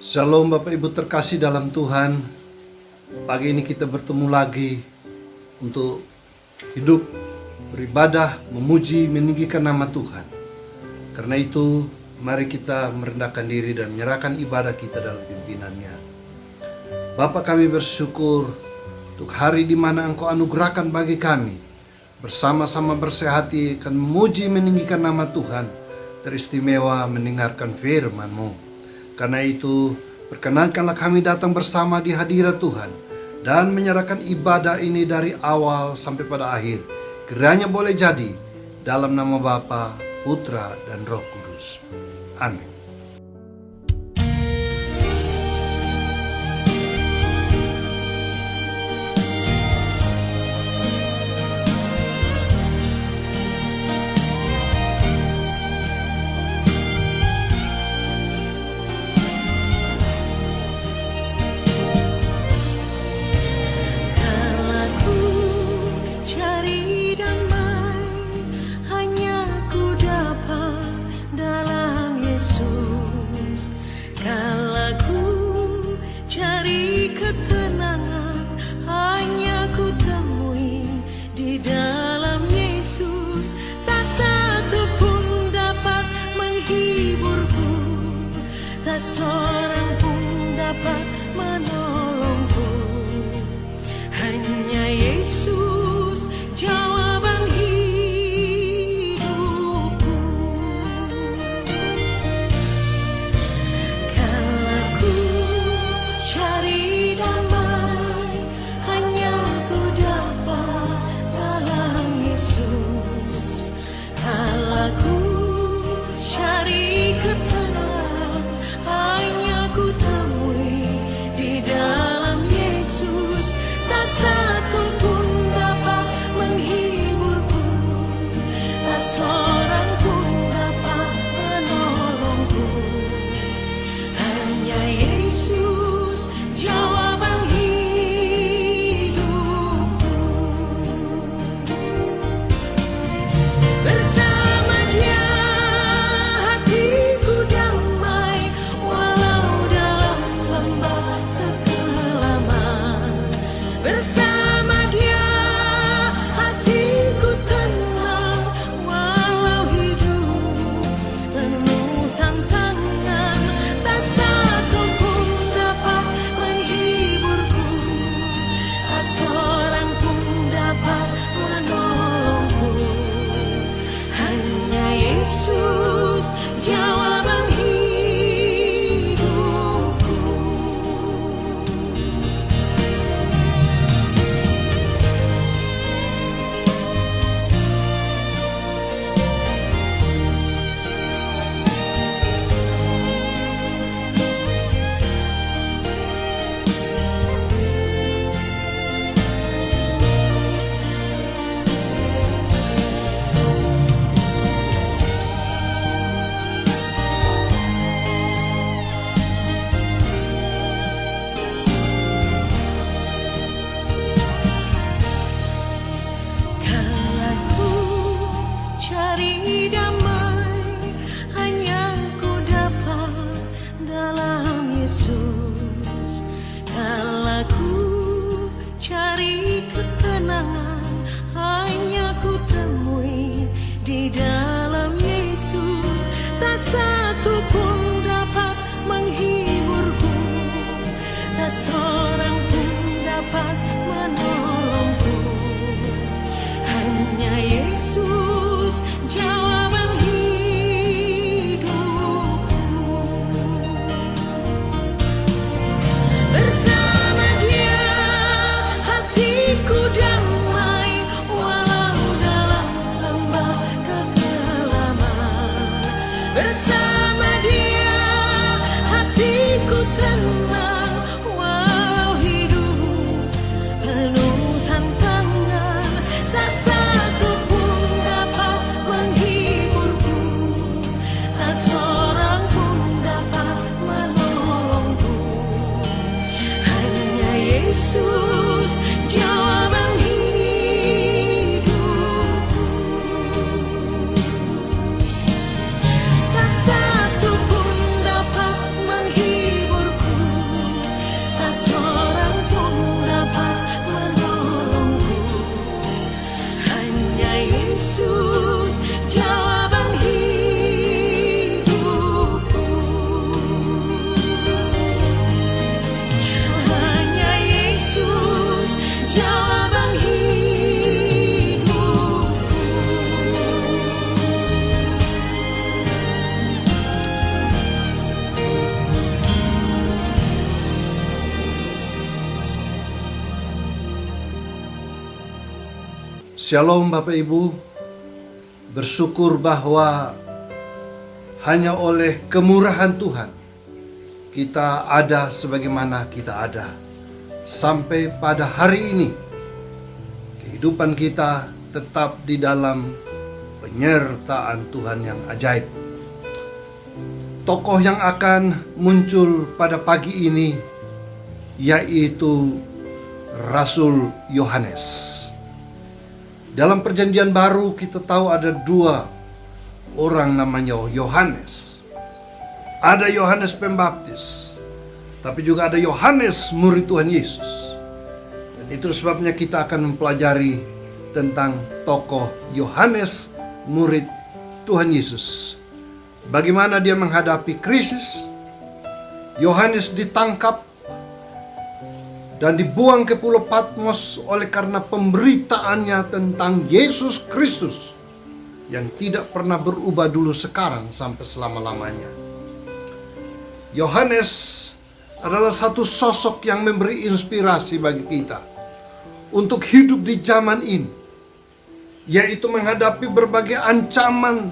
Shalom Bapak Ibu terkasih dalam Tuhan. Pagi ini kita bertemu lagi untuk hidup, beribadah, memuji, meninggikan nama Tuhan. Karena itu mari kita merendahkan diri dan menyerahkan ibadah kita dalam pimpinannya. Bapa, kami bersyukur untuk hari di mana Engkau anugerahkan bagi kami bersama-sama bersehati akan memuji meninggikan nama Tuhan, teristimewa mendengarkan firman-Mu. Karena itu, perkenankanlah kami datang bersama di hadirat Tuhan dan menyerahkan ibadah ini dari awal sampai pada akhir. Kiranya boleh jadi dalam nama Bapa, Putra, dan Roh Kudus. Amin. Seorang pun dapat menolongku, hanya Yesus jawaban hidupku. Kalau ku cari damai, hanya ku dapat dalam Yesus. Kalau ku cari ketenangan, hanya ku temui di dalam Shalom Bapak Ibu, bersyukur bahwa hanya oleh kemurahan Tuhan kita ada sebagaimana kita ada. Sampai pada hari ini kehidupan kita tetap di dalam penyertaan Tuhan yang ajaib. Tokoh yang akan muncul pada pagi ini yaitu Rasul Yohanes. Dalam perjanjian baru kita tahu ada dua orang namanya Yohanes. Ada Yohanes Pembaptis, tapi juga ada Yohanes murid Tuhan Yesus. Dan itu sebabnya kita akan mempelajari tentang tokoh Yohanes murid Tuhan Yesus. Bagaimana dia menghadapi krisis. Yohanes ditangkap dan dibuang ke Pulau Patmos oleh karena pemberitaannya tentang Yesus Kristus yang tidak pernah berubah dulu, sekarang, sampai selama-lamanya. Yohanes adalah satu sosok yang memberi inspirasi bagi kita untuk hidup di zaman ini, yaitu menghadapi berbagai ancaman,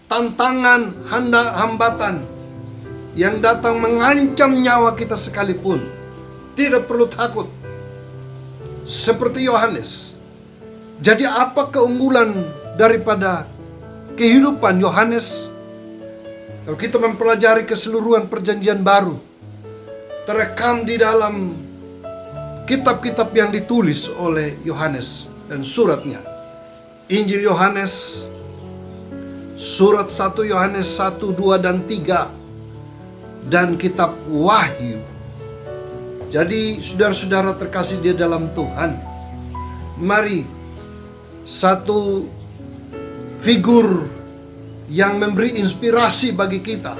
tantangan, hambatan yang datang mengancam nyawa kita sekalipun. Tidak perlu takut. Seperti Yohanes. Jadi apa keunggulan daripada kehidupan Yohanes? Kalau kita mempelajari keseluruhan perjanjian baru, terekam di dalam kitab-kitab yang ditulis oleh Yohanes dan suratnya. Injil Yohanes, surat 1 Yohanes 1, 2, dan 3, dan kitab Wahyu. Jadi saudara-saudara terkasih di dalam Tuhan, mari satu figur yang memberi inspirasi bagi kita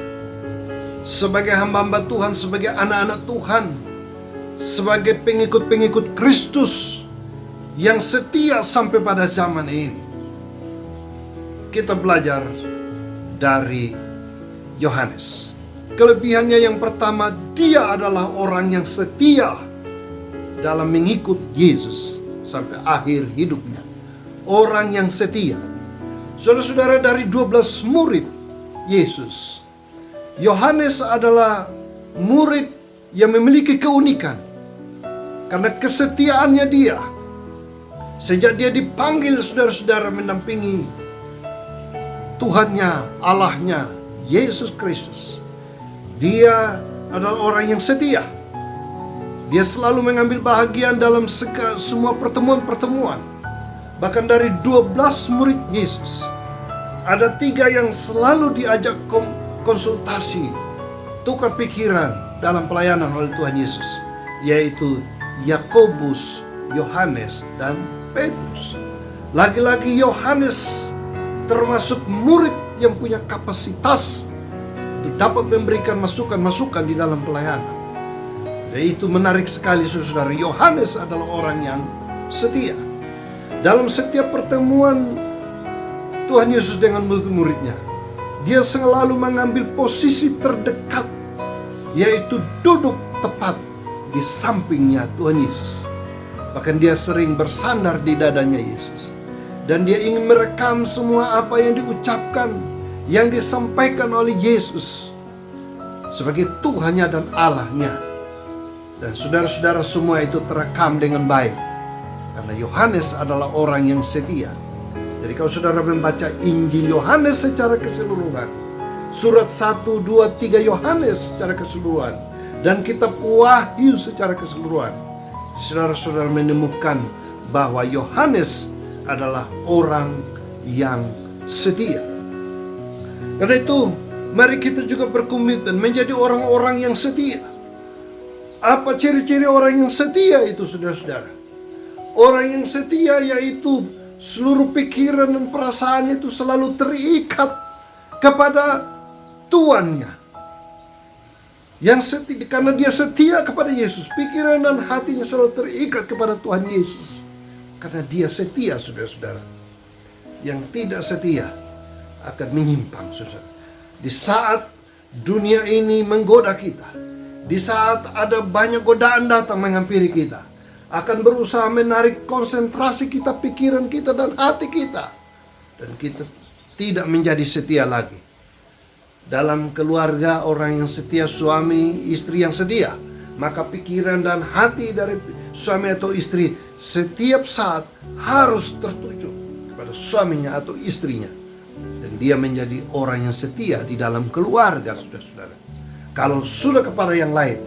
sebagai hamba-hamba Tuhan, sebagai anak-anak Tuhan, sebagai pengikut-pengikut Kristus yang setia sampai pada zaman ini. Kita belajar dari Yohanes. Kelebihannya yang pertama, dia adalah orang yang setia dalam mengikut Yesus sampai akhir hidupnya. Orang yang setia. Saudara-saudara, dari 12 murid Yesus, Yohanes adalah murid yang memiliki keunikan karena kesetiaannya dia. Sejak dia dipanggil, saudara-saudara, mendampingi Tuhannya, Allahnya, Yesus Kristus, dia adalah orang yang setia. Dia selalu mengambil bahagian dalam semua pertemuan-pertemuan. Bahkan dari 12 murid Yesus, ada 3 yang selalu diajak konsultasi, tukar pikiran dalam pelayanan oleh Tuhan Yesus, yaitu Yakobus, Yohanes, dan Petrus. Lagi-lagi Yohanes termasuk murid yang punya kapasitas untuk dapat memberikan masukan-masukan di dalam pelayanan. Dan itu menarik sekali, saudara. Yohanes adalah orang yang setia. Dalam setiap pertemuan Tuhan Yesus dengan murid-muridnya, dia selalu mengambil posisi terdekat, yaitu duduk tepat di sampingnya Tuhan Yesus. Bahkan dia sering bersandar di dadanya Yesus. Dan dia ingin merekam semua apa yang diucapkan, yang disampaikan oleh Yesus sebagai Tuhannya dan Allahnya. Dan saudara-saudara, semua itu terekam dengan baik karena Yohanes adalah orang yang setia. Jadi kalau saudara membaca Injil Yohanes secara keseluruhan, surat 1, 2, 3 Yohanes secara keseluruhan, dan kitab Wahyu secara keseluruhan, saudara-saudara menemukan bahwa Yohanes adalah orang yang setia. Karena itu, mari kita juga berkomitmen menjadi orang-orang yang setia. Apa ciri-ciri orang yang setia itu, saudara-saudara? Orang yang setia yaitu seluruh pikiran dan perasaannya itu selalu terikat kepada tuannya. Yang setia, karena dia setia kepada Yesus, pikiran dan hatinya selalu terikat kepada Tuhan Yesus. Karena dia setia, saudara-saudara. Yang tidak setia akan menyimpang, saudara. Di saat dunia ini menggoda kita, di saat ada banyak godaan datang menghampiri kita, akan berusaha menarik konsentrasi kita, pikiran kita, dan hati kita. Dan kita tidak menjadi setia lagi. Dalam keluarga, orang yang setia, suami, istri yang setia, maka pikiran dan hati dari suami atau istri setiap saat harus tertuju kepada suaminya atau istrinya. Dan dia menjadi orang yang setia di dalam keluarga, saudara-saudara. Kalau sudah kepada yang lain,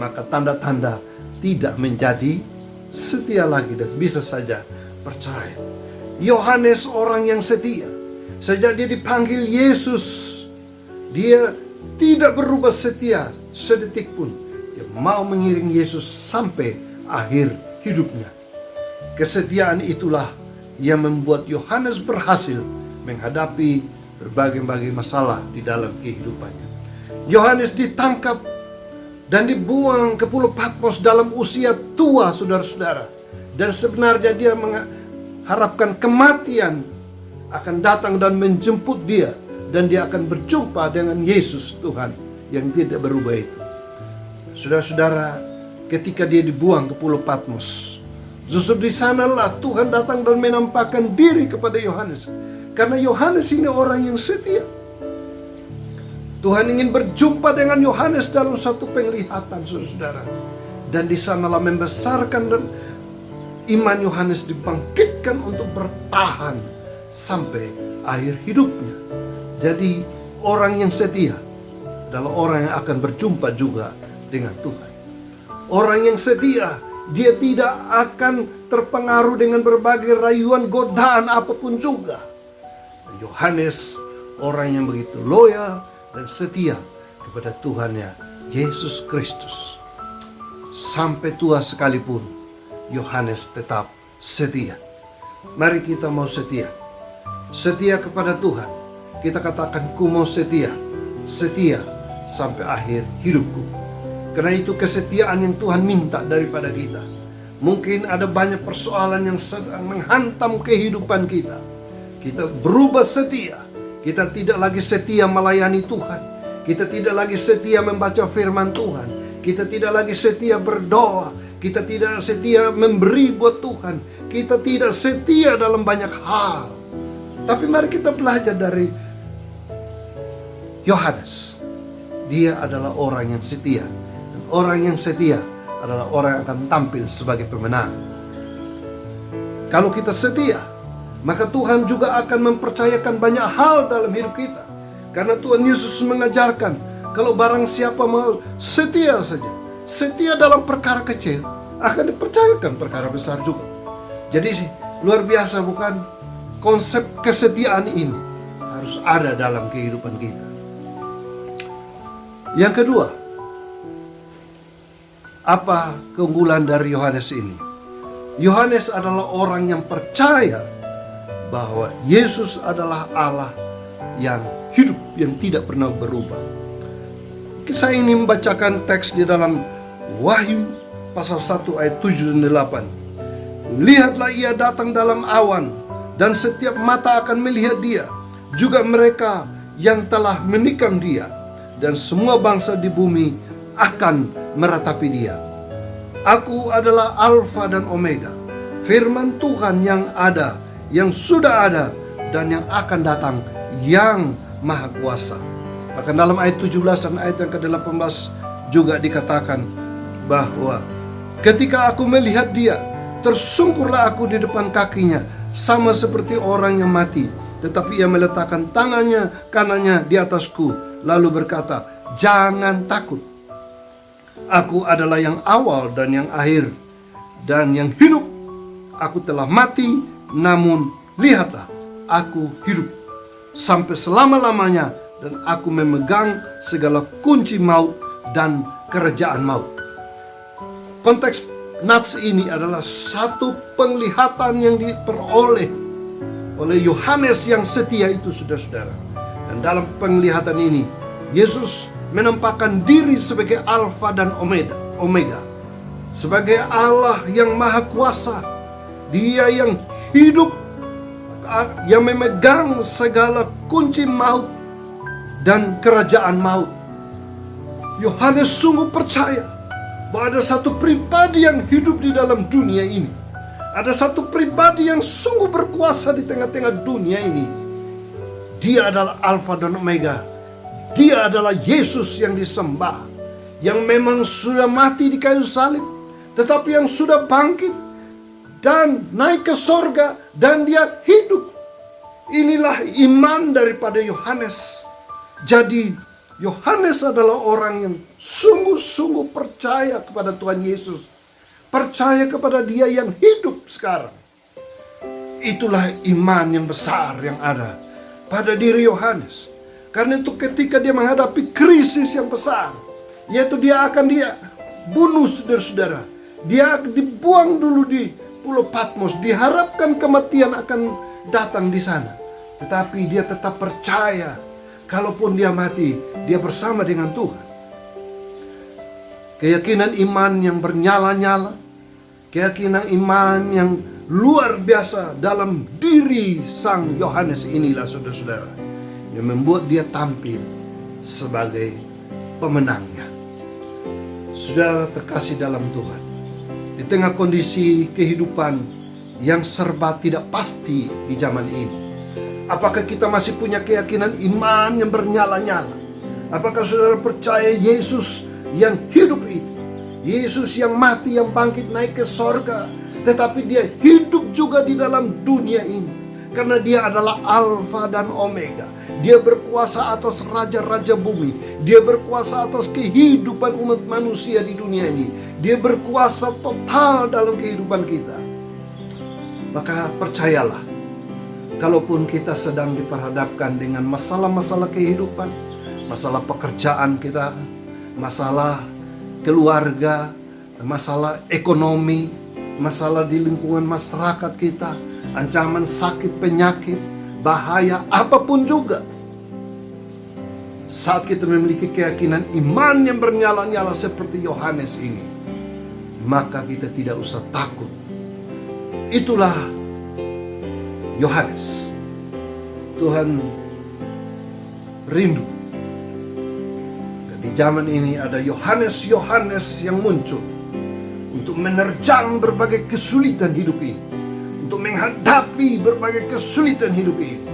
maka tanda-tanda tidak menjadi setia lagi dan bisa saja percaya. Yohanes orang yang setia. Sejak dia dipanggil Yesus, dia tidak berubah setia sedetik pun. Dia mau mengiring Yesus sampai akhir hidupnya. Kesetiaan itulah yang membuat Yohanes berhasil menghadapi berbagai masalah di dalam kehidupannya. Yohanes ditangkap dan dibuang ke Pulau Patmos dalam usia tua, saudara-saudara. Dan sebenarnya dia mengharapkan kematian akan datang dan menjemput dia. Dan dia akan berjumpa dengan Yesus Tuhan yang tidak berubah itu. Saudara-saudara, ketika dia dibuang ke Pulau Patmos, justru di sanalah Tuhan datang dan menampakkan diri kepada Yohanes. Karena Yohanes ini orang yang setia. Tuhan ingin berjumpa dengan Yohanes dalam suatu penglihatan, saudara-saudara. Dan di sanalah membesarkan dan iman Yohanes dibangkitkan untuk bertahan sampai akhir hidupnya. Jadi orang yang setia adalah orang yang akan berjumpa juga dengan Tuhan. Orang yang setia, dia tidak akan terpengaruh dengan berbagai rayuan, godaan apapun juga. Yohanes orang yang begitu loyal dan setia kepada Tuhannya Yesus Kristus. Sampai tua sekalipun Yohanes tetap setia. Mari kita mau setia. Setia kepada Tuhan. Kita katakan, ku mau setia. Setia sampai akhir hidupku. Karena itu kesetiaan yang Tuhan minta daripada kita. Mungkin ada banyak persoalan yang sedang menghantam kehidupan kita. Kita berubah setia. Kita tidak lagi setia melayani Tuhan. Kita tidak lagi setia membaca firman Tuhan. Kita tidak lagi setia berdoa. Kita tidak setia memberi buat Tuhan. Kita tidak setia dalam banyak hal. Tapi mari kita belajar dari Yohanes. Dia adalah orang yang setia. Dan orang yang setia adalah orang yang akan tampil sebagai pemenang. Kalau kita setia, maka Tuhan juga akan mempercayakan banyak hal dalam hidup kita. Karena Tuhan Yesus mengajarkan, kalau barang siapa mau setia saja, setia dalam perkara kecil, akan dipercayakan perkara besar juga. Jadi luar biasa, bukan? Konsep kesetiaan ini harus ada dalam kehidupan kita. Yang kedua, apa keunggulan dari Yohanes ini? Yohanes adalah orang yang percaya bahwa Yesus adalah Allah yang hidup, yang tidak pernah berubah. Saya ini membacakan teks di dalam Wahyu pasal 1 ayat 7 dan 8. Lihatlah, ia datang dalam awan, dan setiap mata akan melihat dia, juga mereka yang telah menikam dia, dan semua bangsa di bumi akan meratapi dia. Aku adalah Alfa dan Omega, firman Tuhan yang ada, yang sudah ada, dan yang akan datang, yang Maha Kuasa. Bahkan dalam ayat 17 dan ayat yang ke-18 juga dikatakan bahwa ketika aku melihat dia, tersungkurlah aku di depan kakinya, sama seperti orang yang mati. Tetapi ia meletakkan tangannya kanannya di atasku, lalu berkata, jangan takut. Aku adalah yang awal dan yang akhir, dan yang hidup. Aku telah mati, namun lihatlah, aku hidup sampai selama-lamanya, dan aku memegang segala kunci maut dan kerajaan maut. Konteks nats ini adalah satu penglihatan yang diperoleh oleh Yohanes yang setia itu, saudara-saudara. Dan dalam penglihatan ini, Yesus menampakkan diri sebagai Alfa dan Omega, sebagai Allah yang Maha Kuasa. Dia yang hidup, yang memegang segala kunci maut dan kerajaan maut. Yohanes sungguh percaya bahwa ada satu pribadi yang hidup di dalam dunia ini. Ada satu pribadi yang sungguh berkuasa di tengah-tengah dunia ini. Dia adalah Alfa dan Omega. Dia adalah Yesus yang disembah, yang memang sudah mati di kayu salib, tetapi yang sudah bangkit dan naik ke sorga, dan dia hidup. Inilah iman daripada Yohanes. Jadi Yohanes adalah orang yang sungguh-sungguh percaya kepada Tuhan Yesus, percaya kepada Dia yang hidup sekarang. Itulah iman yang besar yang ada pada diri Yohanes. Karena itu ketika dia menghadapi krisis yang besar, yaitu dia bunuh saudara-saudara. Dia dibuang dulu di Pulau Patmos. Diharapkan kematian akan datang di sana. Tetapi dia tetap percaya, kalaupun dia mati, dia bersama dengan Tuhan. Keyakinan iman yang bernyala-nyala, keyakinan iman yang luar biasa dalam diri sang Yohanes inilah saudara-saudara, yang membuat dia tampil sebagai pemenangnya. Saudara terkasih dalam Tuhan, di tengah kondisi kehidupan yang serba tidak pasti di zaman ini, apakah kita masih punya keyakinan iman yang bernyala-nyala? Apakah saudara percaya Yesus yang hidup itu, Yesus yang mati, yang bangkit naik ke sorga, tetapi dia hidup juga di dalam dunia ini? Karena dia adalah Alfa dan Omega. Dia berkuasa atas raja-raja bumi. Dia berkuasa atas kehidupan umat manusia di dunia ini. Dia berkuasa total dalam kehidupan kita. Maka percayalah, kalaupun kita sedang diperhadapkan dengan masalah-masalah kehidupan, masalah pekerjaan kita, masalah keluarga, masalah ekonomi, masalah di lingkungan masyarakat kita, ancaman sakit, penyakit, bahaya, apapun juga. Saat kita memiliki keyakinan iman yang bernyala-nyala seperti Yohanes ini, maka kita tidak usah takut. Itulah Yohanes. Tuhan rindu. Dan di zaman ini ada Yohanes-Yohanes yang muncul untuk menerjang berbagai kesulitan hidup ini, untuk menghadapi berbagai kesulitan hidup ini.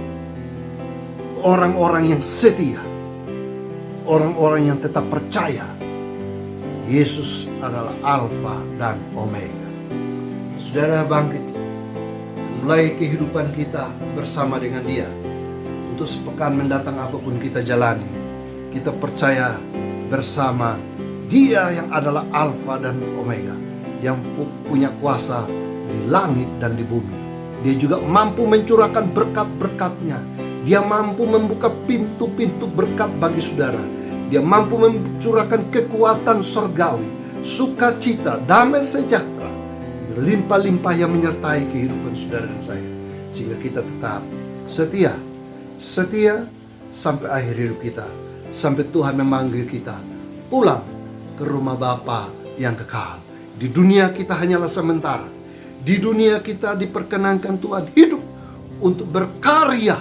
Orang-orang yang setia, orang-orang yang tetap percaya Yesus adalah Alfa dan Omega. Saudara bangkit, mulai kehidupan kita bersama dengan Dia. Untuk sepekan mendatang apapun kita jalani, kita percaya bersama Dia yang adalah Alfa dan Omega, yang punya kuasa di langit dan di bumi. Dia juga mampu mencurahkan berkat-berkatnya. Dia mampu membuka pintu-pintu berkat bagi saudara. Dia mampu mencurahkan kekuatan surgawi, sukacita, damai sejahtera, berlimpah-limpah yang menyertai kehidupan saudara dan saya. Sehingga kita tetap setia sampai akhir hidup kita, sampai Tuhan memanggil kita pulang ke rumah Bapa yang kekal. Di dunia kita hanyalah sementara. Di dunia kita diperkenankan Tuhan hidup untuk berkarya,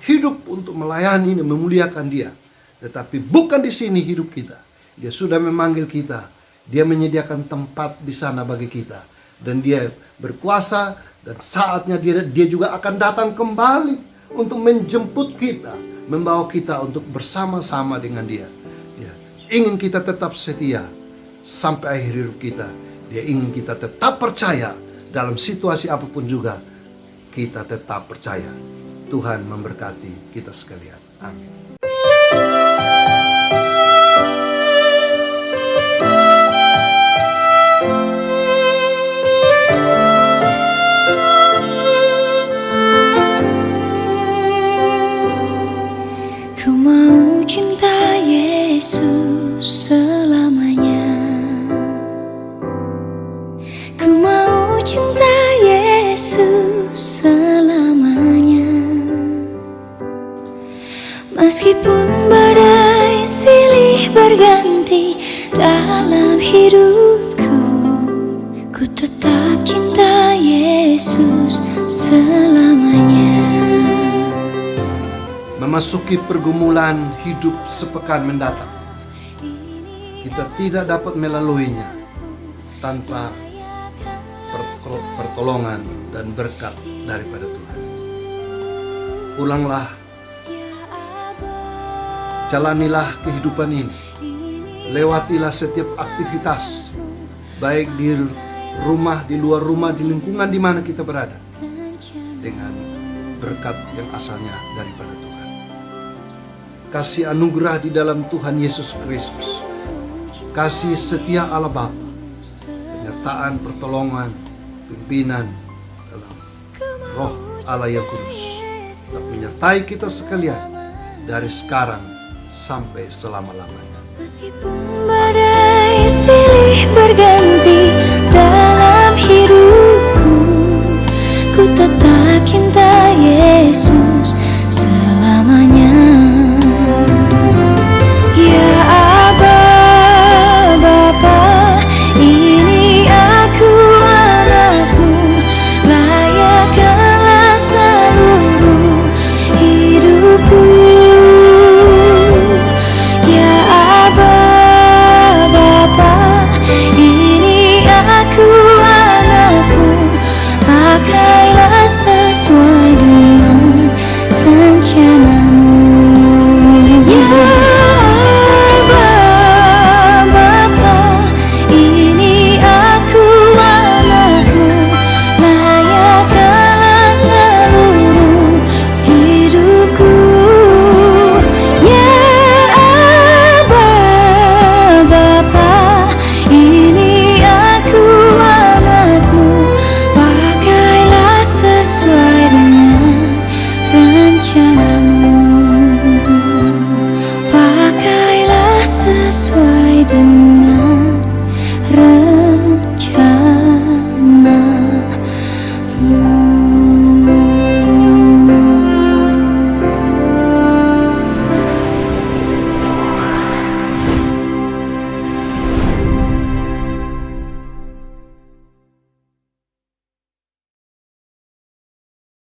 hidup untuk melayani dan memuliakan Dia. Tetapi bukan di sini hidup kita. Dia sudah memanggil kita. Dia menyediakan tempat di sana bagi kita. Dan Dia berkuasa, dan saatnya dia juga akan datang kembali untuk menjemput kita, membawa kita untuk bersama-sama dengan Dia. Dia ingin kita tetap setia sampai akhir hidup kita. Dia ingin kita tetap percaya dalam situasi apapun juga. Kita tetap percaya. Tuhan memberkati kita sekalian. Amin. Ku mau cinta Yesus selamanya. Ku mau cinta Yesus selamanya. Meskipun badai silih berganti dalam hidupku, ku tetap cinta Yesus selamanya. Memasuki pergumulan hidup sepekan mendatang, kita tidak dapat melaluinya tanpa pertolongan dan berkat daripada Tuhan. Pulanglah, jalanilah kehidupan ini, lewatilah setiap aktivitas, baik di rumah, di luar rumah, di lingkungan di mana kita berada, dengan berkat yang asalnya daripada Tuhan. Kasih anugerah di dalam Tuhan Yesus Kristus, kasih setia Allah Bapa, penyertaan, pertolongan, pimpinan dalam Roh Allah yang kudus dapat menyertai kita sekalian dari sekarang sampai selama-lamanya. Meskipun badai silih berganti